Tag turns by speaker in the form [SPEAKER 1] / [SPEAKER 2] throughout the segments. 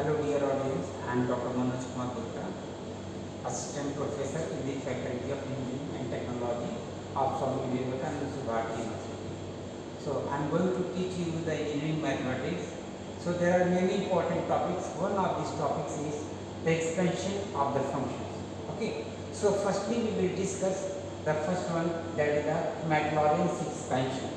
[SPEAKER 1] Hello dear audience, I am Dr. MANOJ GUPTA, Assistant Professor in the Faculty of Engineering and Technology of Subharti. So I am going to teach you the engineering mathematics. So there are many important topics. One of these topics is the expansion of the functions. Okay. So firstly we will discuss the first one, that is the MACLAURIAN'S expansion.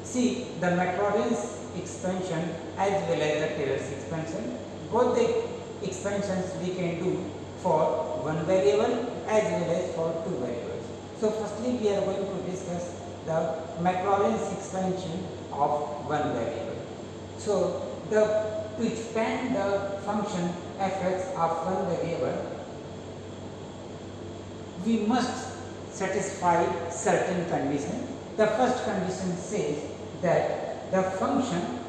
[SPEAKER 1] See, the MACLAURIAN'S expansion as well as the Taylor's expansion, both the expansions we can do for one variable as well as for two variables. So firstly we are going to discuss the MACLAURIAN'S expansion of one variable. So to expand the function fx of one variable, we must satisfy certain conditions. The first condition says that the function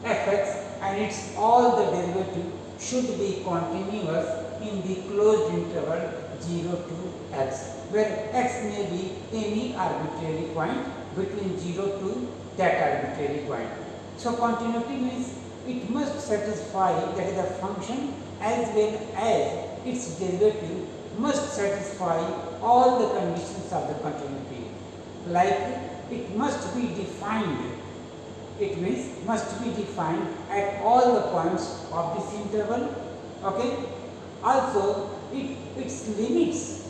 [SPEAKER 1] fx and its all the derivative should be continuous in the closed interval 0 to x, where x may be any arbitrary point between 0 to that arbitrary point. So continuity means it must satisfy, that is the function as well as its derivative must satisfy all the conditions of the continuity. Like it must be defined, it means must be defined at all the points of this interval. Okay. Also its limits,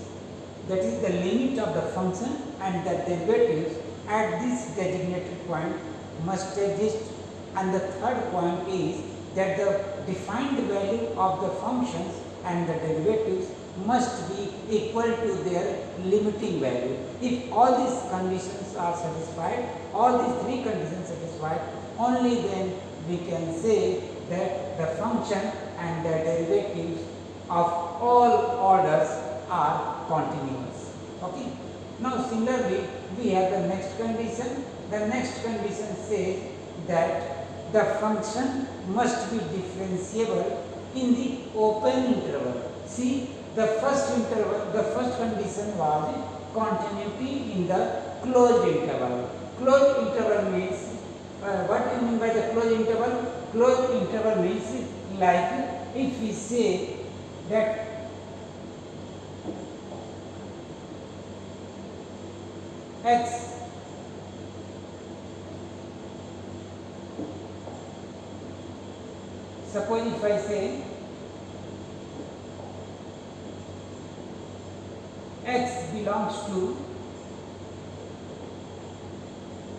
[SPEAKER 1] that is the limit of the function and the derivatives at this designated point must exist. And the third point is that the defined value of the functions and the derivatives must be equal to their limiting value. If all these conditions are satisfied, all these three conditions satisfied, only then we can say that the function and the derivatives of all orders are continuous. Okay. Now similarly we have the next condition. The next condition says that the function must be differentiable in the open interval. See, the first condition was continuity in the closed interval. Closed interval means what do you mean by the closed interval? Closed interval means like if we say that x suppose if I say x belongs to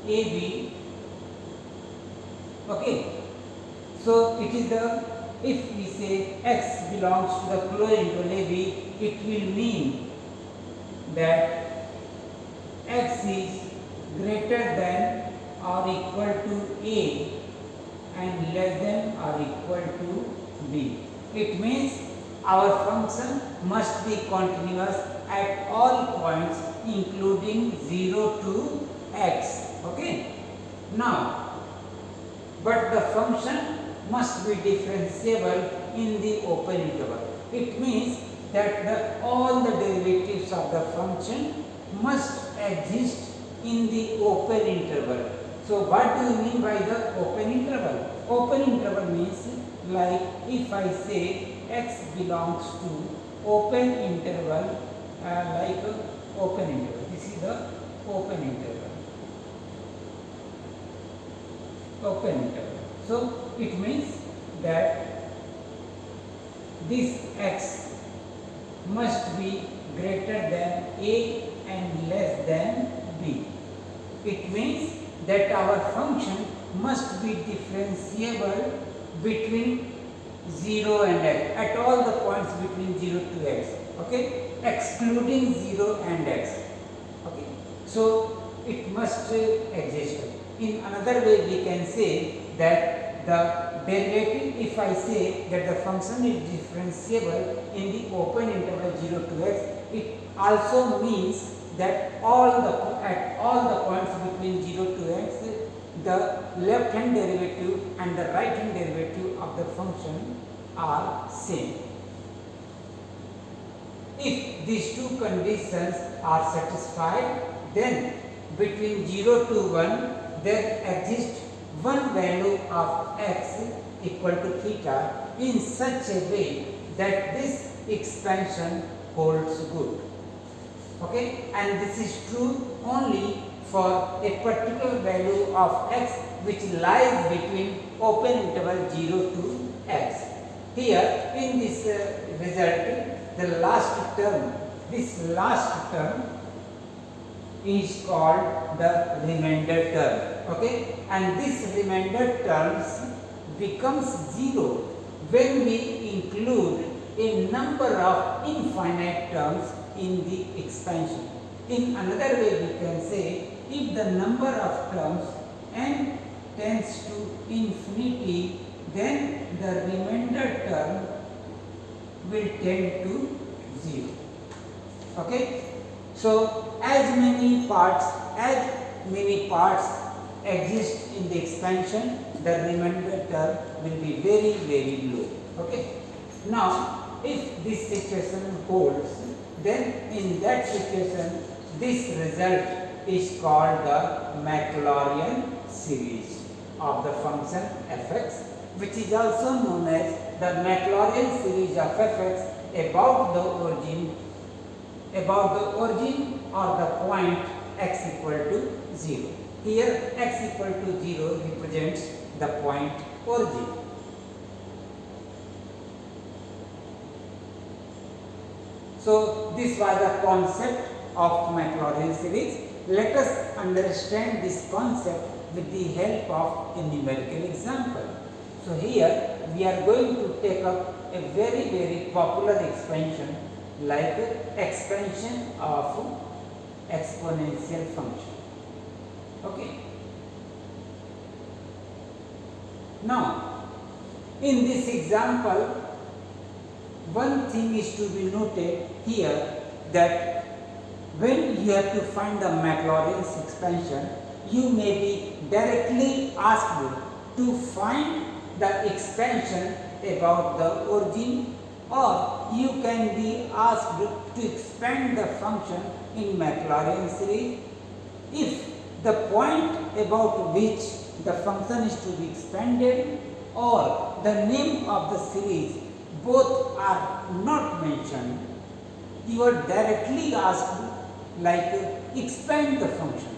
[SPEAKER 1] AB, okay. So it is the, if we say x belongs to the closed interval AB, it will mean that x is greater than or equal to A and less than or equal to B. It means our function must be continuous at all points including 0 to x. Okay. Now, but the function must be differentiable in the open interval. It means that all the derivatives of the function must exist in the open interval. So what do you mean by the open interval? Open interval means like if I say x belongs to open interval, like open interval. This is the open interval. Open interval. So it means that this x must be greater than A and less than B. It means that our function must be differentiable between 0 and x, at all the points between 0 to x, okay, excluding 0 and x. Okay. So it must exist. In another way we can say that the derivative, if I say that the function is differentiable in the open interval 0 to x, it also means that at all the points between 0 to x, the left hand derivative and the right hand derivative of the function are same. If these two conditions are satisfied, then between 0 to 1 there exists one value of x equal to theta in such a way that this expansion holds good. Okay, and this is true only for a particular value of x which lies between open interval 0 to x. Here in this result, the last term, this last term is called the remainder term. Okay, and this remainder terms becomes 0 when we include a number of infinite terms in the expansion. In another way we can say, if the number of terms n tends to infinity, then the remainder term will tend to 0. Okay, so as many parts exist in the expansion, the remainder term will be very, very low. Okay, now if this situation holds, then in that situation this result is called the Maclaurian series of the function fx, which is also known as the Maclaurian series of fx about the origin or the point x equal to 0. Here x equal to 0 represents the point origin. So this was the concept of Maclaurian series. Let us understand this concept with the help of a numerical example. So here we are going to take up a very, very popular expansion like expansion of exponential function. Okay. Now in this example, one thing is to be noted here, that when you have to find the Maclaurian's expansion, you may be directly asked to find the expansion about the origin, or you can be asked to expand the function in Maclaurian series if the point about which the function is to be expanded or the name of the series both are not mentioned. You are directly asked like expand the function.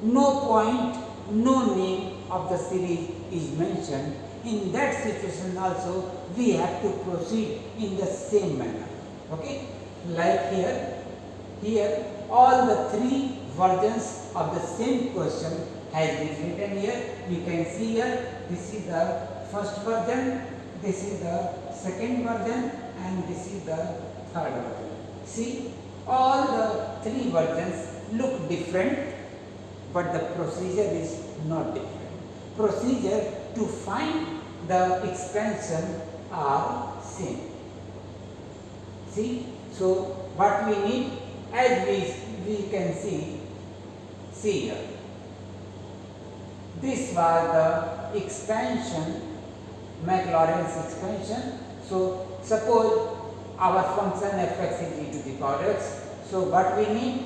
[SPEAKER 1] No point, no name of the series is mentioned. In that situation also we have to proceed in the same manner. Okay, like here all the three versions of the same question has been written here. You can see here, this is the first version, this is the second version, and this is the third version. See, all the three versions look different, but the procedure is not different. Procedure to find the expansion are same. See, so what we need, as we can see here, this was the expansion, Maclaurian's expansion. So suppose our function fx is e to the power x. So what we need?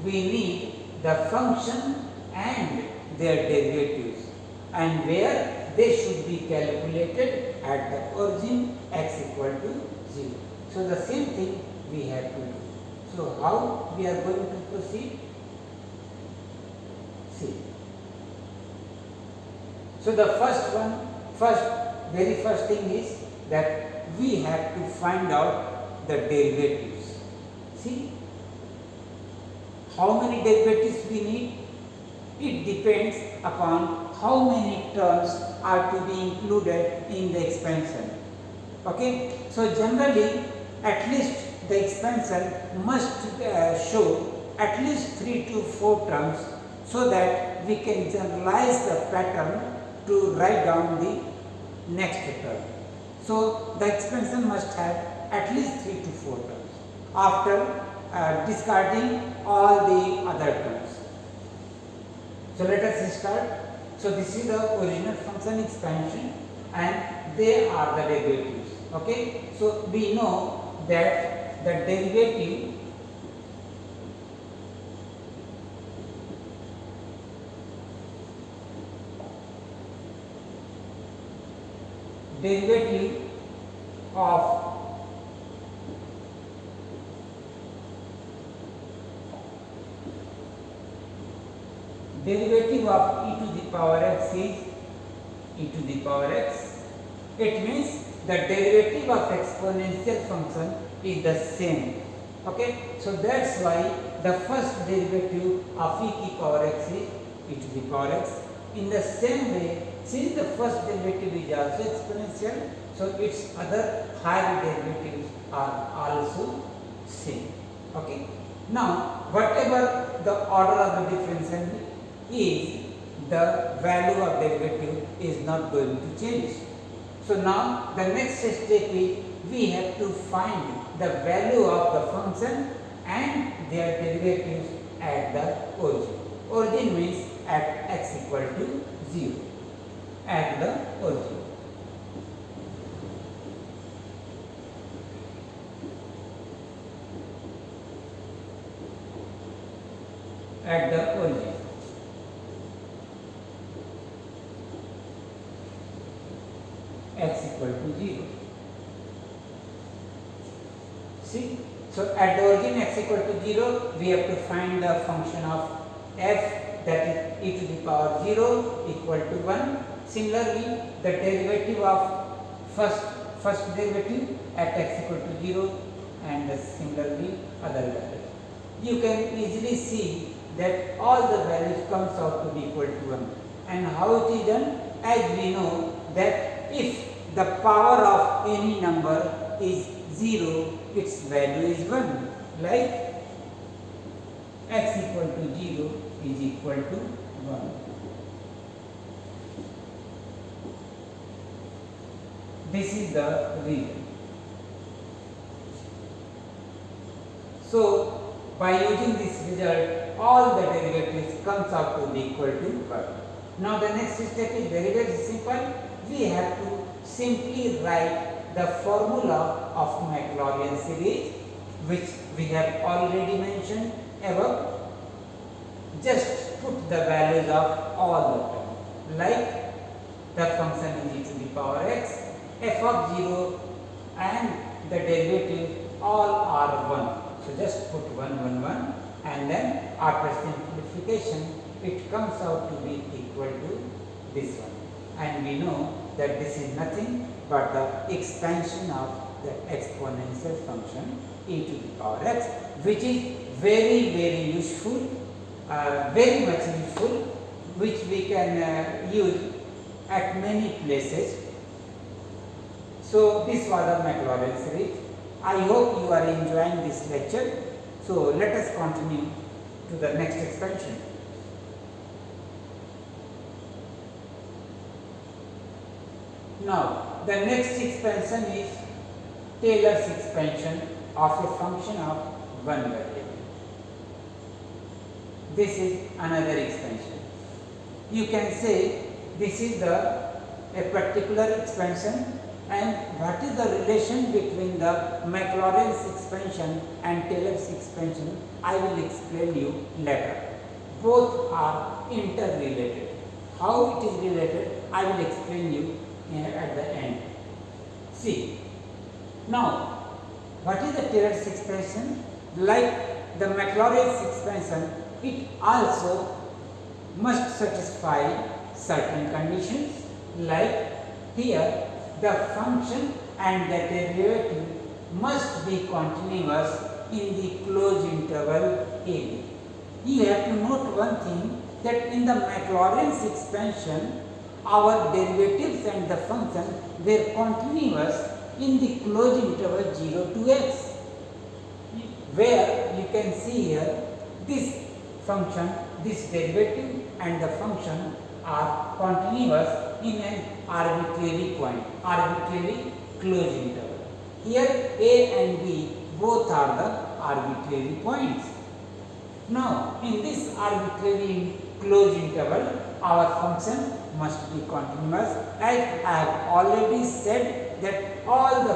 [SPEAKER 1] We need the function and their derivatives, and where they should be calculated at the origin x equal to 0. So the same thing we have to do. So how we are going to proceed? See. So the very first thing is that we have to find out the derivatives. See, how many derivatives we need? It depends upon how many terms are to be included in the expansion. Okay, so generally at least the expansion must show at least 3 to 4 terms, so that we can generalize the pattern to write down the next term. So the expansion must have at least 3 to 4 terms after discarding all the other terms. So let us start. So this is the original function expansion and they are the derivatives. Okay, so we know that the derivative derivative of e to the power x is e to the power x. It means the derivative of exponential function is the same. Okay, so that's why the first derivative of e to the power x is e to the power x. In the same way, since the first derivative is also exponential, so its other higher derivatives are also same. Okay. Now, whatever the order of the differential is, the value of derivative is not going to change. So now the next step is we have to find the value of the function and their derivatives at the origin. Origin means at x equal to 0, at the origin. At the origin. X equal to 0. See, so at the origin x equal to 0, we have to find the function of f, that is e to the power 0 equal to 1. Similarly, the derivative of first derivative at x equal to 0, and similarly other values. You can easily see that all the values comes out to be equal to 1. And how it is done? As we know that if the power of any number is 0, its value is 1. Like x equal to 0 is equal to 1. This is the reason. So, by using this result, all the derivatives comes out to be equal to 1. Now, the next step is very, very simple. We have to simply write the formula of Maclaurin series, which we have already mentioned above. Just put the values of all the terms. Like the function is e to the power x, f of 0 and the derivative all are 1. So just put 1, 1, 1, and then after simplification it comes out to be equal to this one. And we know that this is nothing but the expansion of the exponential function e to the power x, which is very, very useful, very much useful, which we can use at many places. So this was the Maclaurin series. I hope you are enjoying this lecture. So let us continue to the next expansion. Now, the next expansion is Taylor's expansion of a function of one variable. This is another expansion. You can say this is a particular expansion, and what is the relation between the Maclaurin's expansion and Taylor's expansion, I will explain you later. Both are interrelated. How it is related, I will explain you at the end. See, now what is the Taylor's expansion? Like the Maclaurin's expansion, it also must satisfy certain conditions. Like here, the function and the derivative must be continuous in the closed interval AB. You have to note one thing, that in the Maclaurin's expansion, our derivatives and the function were continuous in the closed interval 0 to x, where you can see here this function, this derivative and the function are continuous in an arbitrary point, arbitrary closed interval. Here A and B both are the arbitrary points. Now, in this arbitrary closed interval, our function must be continuous. As I have already said that all the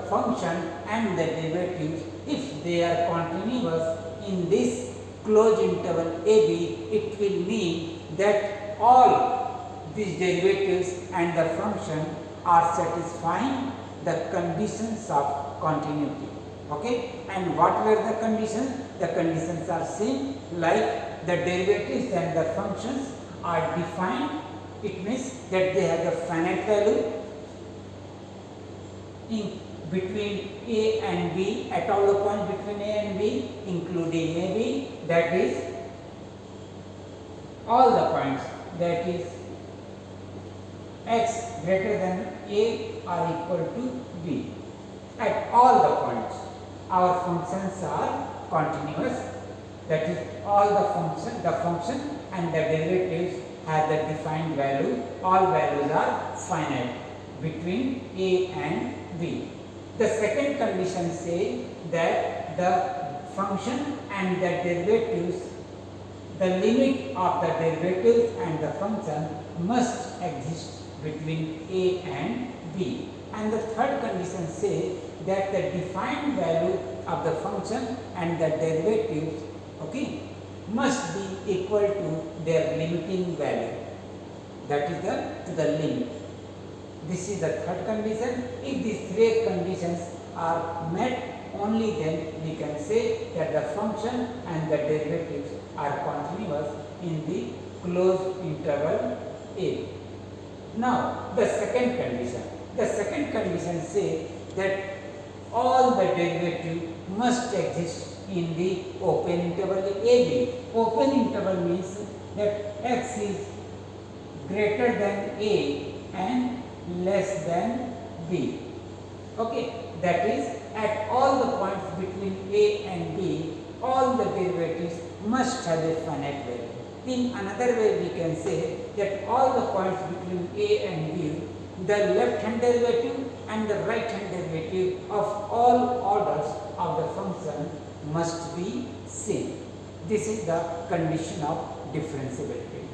[SPEAKER 1] function and the derivatives, if they are continuous in this closed interval AB, it will mean that all these derivatives and the function are satisfying the conditions of continuity. Okay, and what were the conditions? The conditions are same, like the derivatives and the functions are defined. It means that they have the finite value in between a and b, at all the points between a and b, including a, b, that is all the points, that is x greater than a are equal to b. At all the points our functions are continuous, that is all the function and the derivatives have the defined value, all values are finite between a and b. The second condition says that the function and the derivatives, the limit of the derivatives and the function must exist between a and b. And the third condition says that the defined value of the function and the derivatives, okay, must be equal to their limiting value, that is to the limit. This is the third condition. If these three conditions are met, only then we can say that the function and the derivatives are continuous in the closed interval a. Now the second condition. The second condition says that all the derivatives must exist in the open interval AB. Open interval means that x is greater than a and less than b. Okay, that is at all the points between a and b, all the derivatives must have a finite value. In another way, we can say that all the points between a and b, the left hand derivative and the right hand derivative of all orders of the function must be same. This is the condition of differentiability.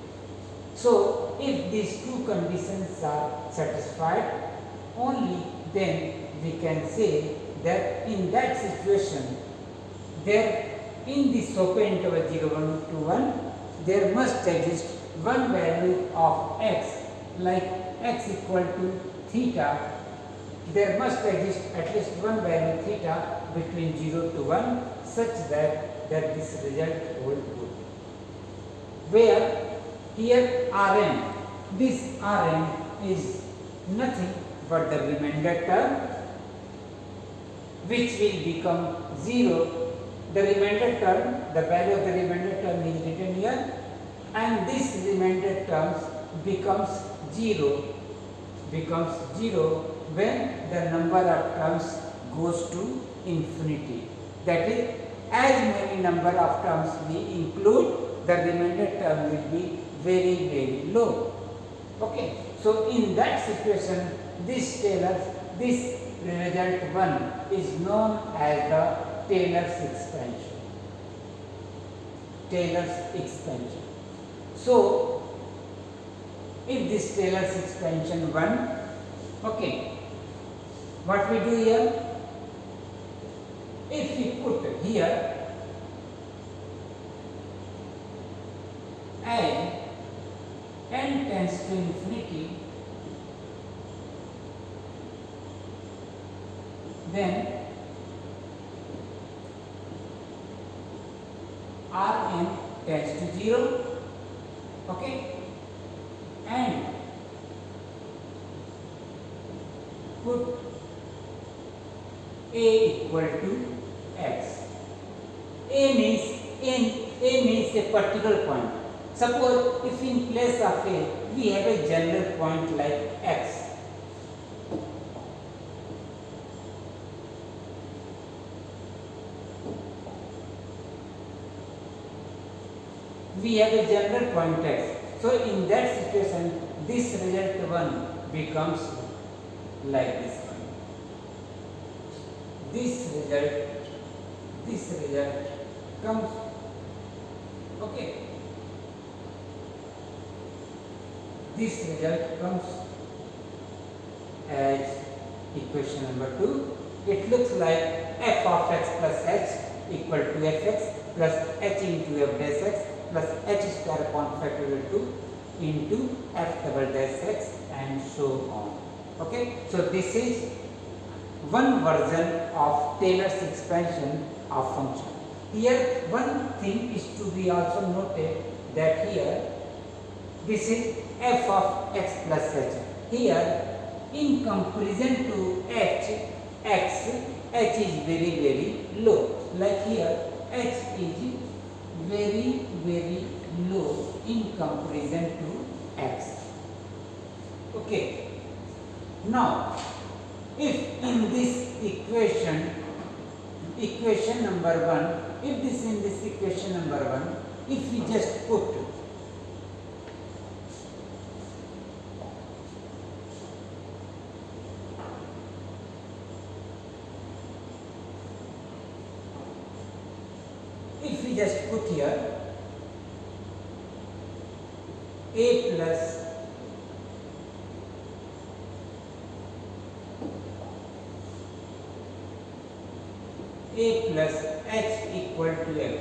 [SPEAKER 1] So, if these two conditions are satisfied, only then we can say that in that situation, there in this open interval 0, 1 to 1, there must exist one value of x, like x equal to theta. There must exist at least one value theta between 0 to 1, such that this result holds good. Where here Rn, this Rn is nothing but the remainder term, which will become 0. The remainder term, the value of the remainder term is written here, and this remainder terms becomes 0 when the number of terms goes to infinity. That is, as many number of terms we include, the remainder term will be very, very low. Okay. So in that situation, this result 1 is known as the Taylor's expansion. Taylor's expansion. So if this Taylor's expansion 1, okay, what we do here? If we put here as n tends to infinity, then Rn tends to 0, okay, and put a equal to x. A means a particular point. Suppose if in place of a we have a general point like x. We have a general point x. So in that situation, this result 1 becomes like this one. This result comes, okay, this result comes as equation number 2. It looks like f of x plus h equal to fx plus h into f dash x plus h square upon factorial 2 into f double dash x and so on. Okay, so this is one version of Taylor's expansion of function. Here one thing is to be also noted, that here this is f of x plus h. Here in comparison to h, h is very low. Like here h is very low in comparison to x. Okay. Now if in this equation number 1, if this in this equation number 1, if we just put here a plus h equal to x.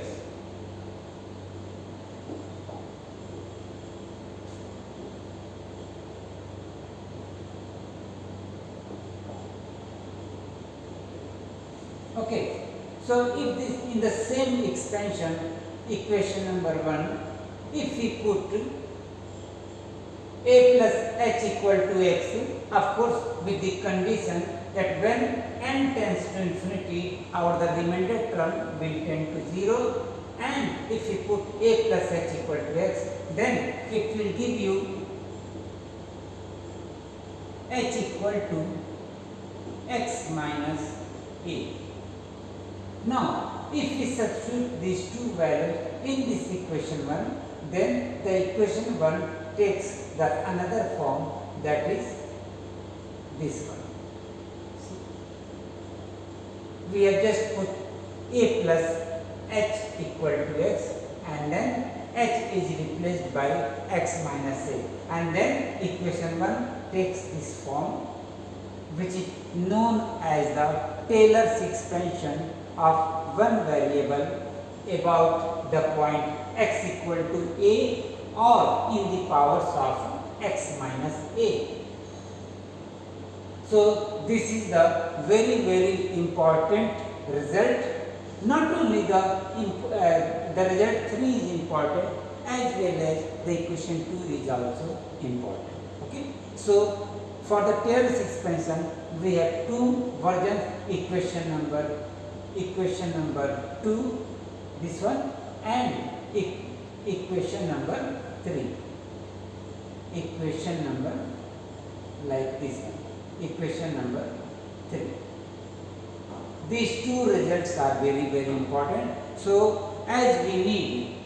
[SPEAKER 1] Okay, so if this in the same expansion, equation number 1, if we put a plus h equal to x, of course with the condition that when n tends to infinity, the remainder term will tend to 0, and if we put a plus h equal to x, then it will give you h equal to x minus a. Now, if we substitute these two values in this equation 1, then the equation 1 takes the another form, that is this one. We have just put a plus h equal to x, and then h is replaced by x minus a, and then equation 1 takes this form, which is known as the Taylor's expansion of one variable about the point x equal to a or in the powers of x minus a. So this is the very important result. Not only the result 3 is important, as well as the equation 2 is also important. Okay. So for the Taylor's expansion, we have two versions: equation number 2, this one, and equation number 3. Equation number like this one. Equation number 3. These two results are very important. So as we need,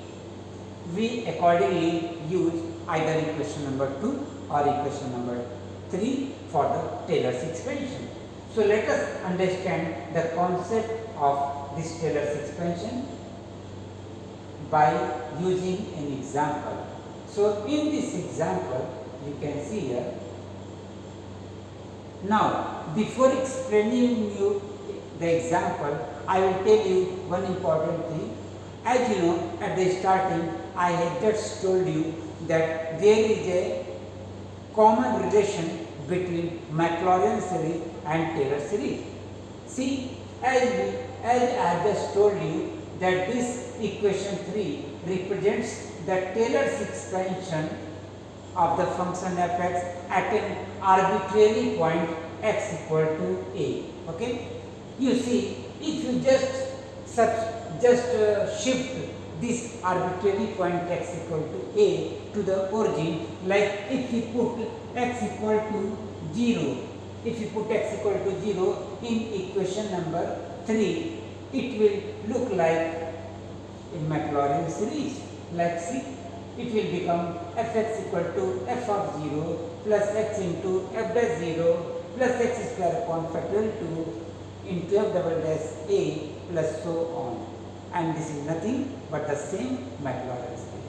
[SPEAKER 1] we accordingly use either equation number 2 or equation number 3 for the Taylor's expansion. So let us understand the concept of this Taylor's expansion by using an example. So in this example, you can see here. Now, before explaining you the example, I will tell you one important thing. As you know, at the starting, I had just told you that there is a common relation between Maclaurin series and Taylor series. See, as I have just told you that this equation 3 represents the Taylor's expansion of the function f(x) at an arbitrary point x equal to a. Okay, you see, if you just shift this arbitrary point x equal to a to the origin, like if we put x equal to 0, in equation number 3, it will look like a Maclaurin series. Like see, it will become f(x) equal to f of 0 plus x into f dash 0 plus x square upon factorial 2 into f double dash a plus so on. And this is nothing but the same Maclaurin series.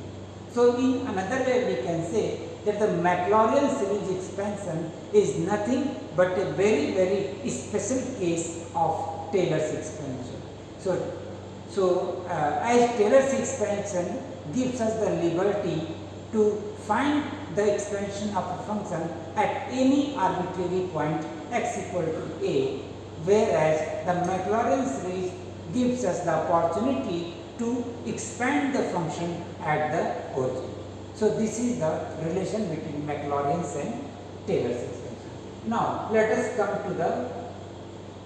[SPEAKER 1] So in another way, we can say that the Maclaurin series expansion is nothing but a very special case of Taylor's expansion. So as Taylor's expansion gives us the liberty to find the expansion of a function at any arbitrary point x equal to a, whereas the Maclaurin's series gives us the opportunity to expand the function at the origin. So this is the relation between Maclaurin's and Taylor's expansion. Now let us come to the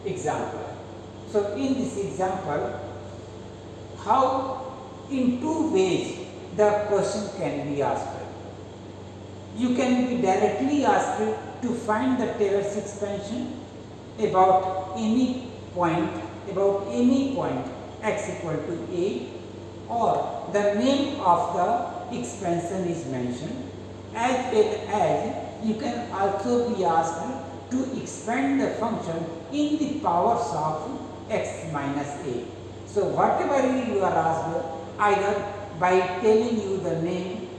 [SPEAKER 1] example. So in this example, how in two ways the question can be asked. You can be directly asked to find the Taylor's expansion about any point x equal to a, or the name of the expansion is mentioned, as well as you can also be asked to expand the function in the powers of x minus a. So whatever you are asked, either by telling you the name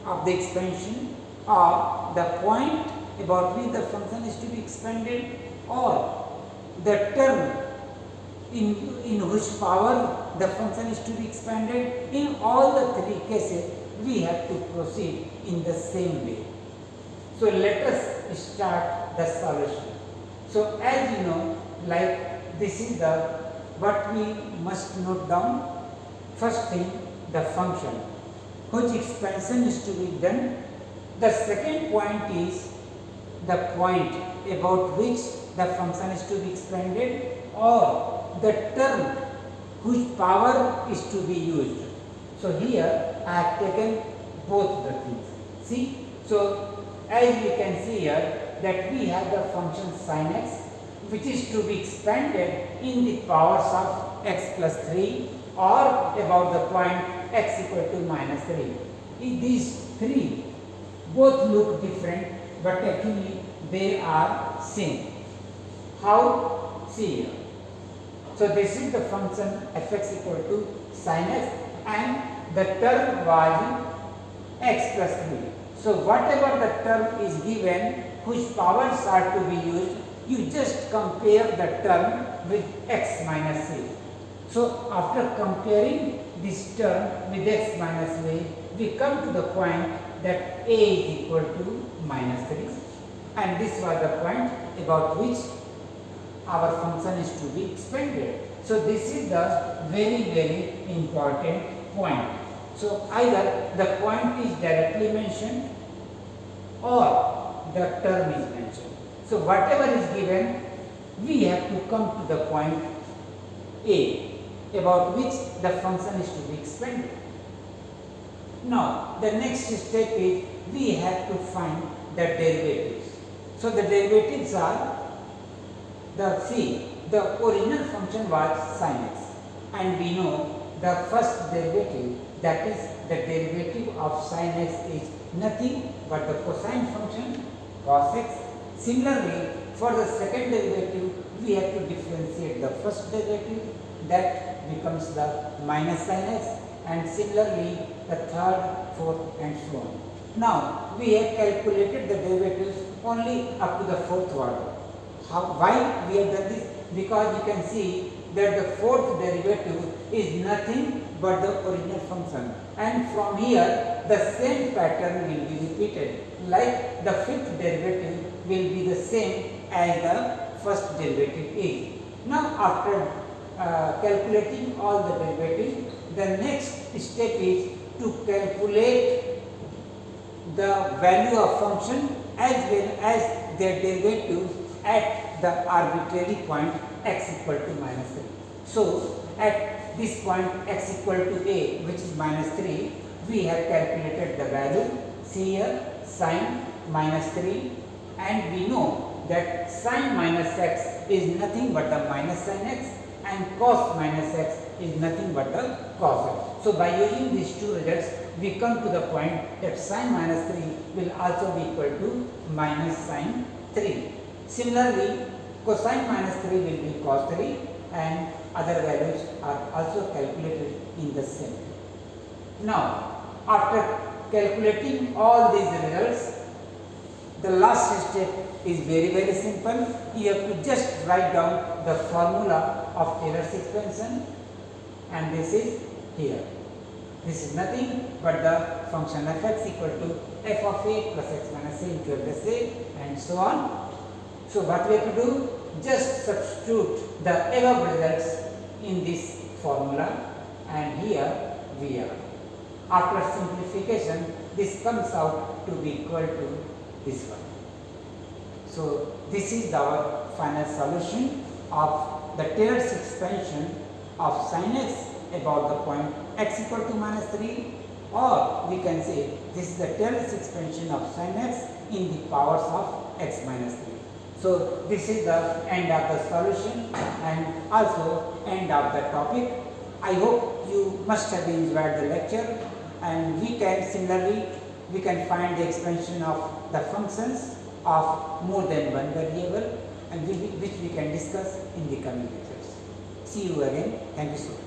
[SPEAKER 1] of the expansion or the point about which the function is to be expanded, or the term in which power the function is to be expanded, in all the three cases we have to proceed in the same way. So let us start the solution. So as you know, like this is the what we must note down. First thing, the function whose expansion is to be done. The second point is the point about which the function is to be expanded, or the term whose power is to be used. So here I have taken both the things. See, so as we can see here that we have the function sin x, which is to be expanded in the powers of x plus 3, or about the point x equal to minus 3. These three both look different, but actually they are same. How? See here. So this is the function fx equal to sin x, and the term was x plus 3. So whatever the term is given whose powers are to be used, you just compare the term with x minus 3. So after comparing this term with x minus 3, we come to the point that a is equal to minus 3, and this was the point about which our function is to be expanded. So this is the very important point. So either the point is directly mentioned or the term is mentioned. So whatever is given, we have to come to the point a, about which the function is to be expanded. Now the next step is we have to find the derivatives. So the derivatives are the original function was sin x, and we know the first derivative, that is the derivative of sin x, is nothing but the cosine function cos x. Similarly, for the second derivative, we have to differentiate the first derivative, that becomes the minus sin x, and similarly the third, fourth, and so on. Now we have calculated the derivatives only up to the fourth order. Why we have done this? Because you can see that the fourth derivative is nothing but the original function, and from here the same pattern will be repeated, like the fifth derivative will be the same as the first derivative is. Now after calculating all the derivatives, the next step is to calculate the value of function as well as their derivatives at the arbitrary point x equal to minus 3. So at this point x equal to a, which is minus 3, we have calculated the value. See here, sin minus 3, and we know that sin minus x is nothing but the minus sin x, and cos minus x is nothing but the cos x. So by using these two results, we come to the point that sin minus 3 will also be equal to minus sin 3. Similarly, cosine minus 3 will be cos 3, and other values are also calculated in the same way. Now, after calculating all these results, the last step is very simple. You have to just write down the formula of Taylor's expansion, and this is here. This is nothing but the function fx equal to f of a plus x minus a into a plus a and so on. So what we have to do? Just substitute the above results in this formula and here we are. After simplification, this comes out to be equal to this one. So this is our final solution of the Taylor's expansion of sin x about the point x equal to minus 3, or we can say this is the Taylor's expansion of sin x in the powers of x minus 3. So this is the end of the solution and also end of the topic. I hope you must have enjoyed the lecture, and we can similarly find the expansion of the functions of more than one variable, and which we can discuss in the coming lectures. See you again. Thank you so much.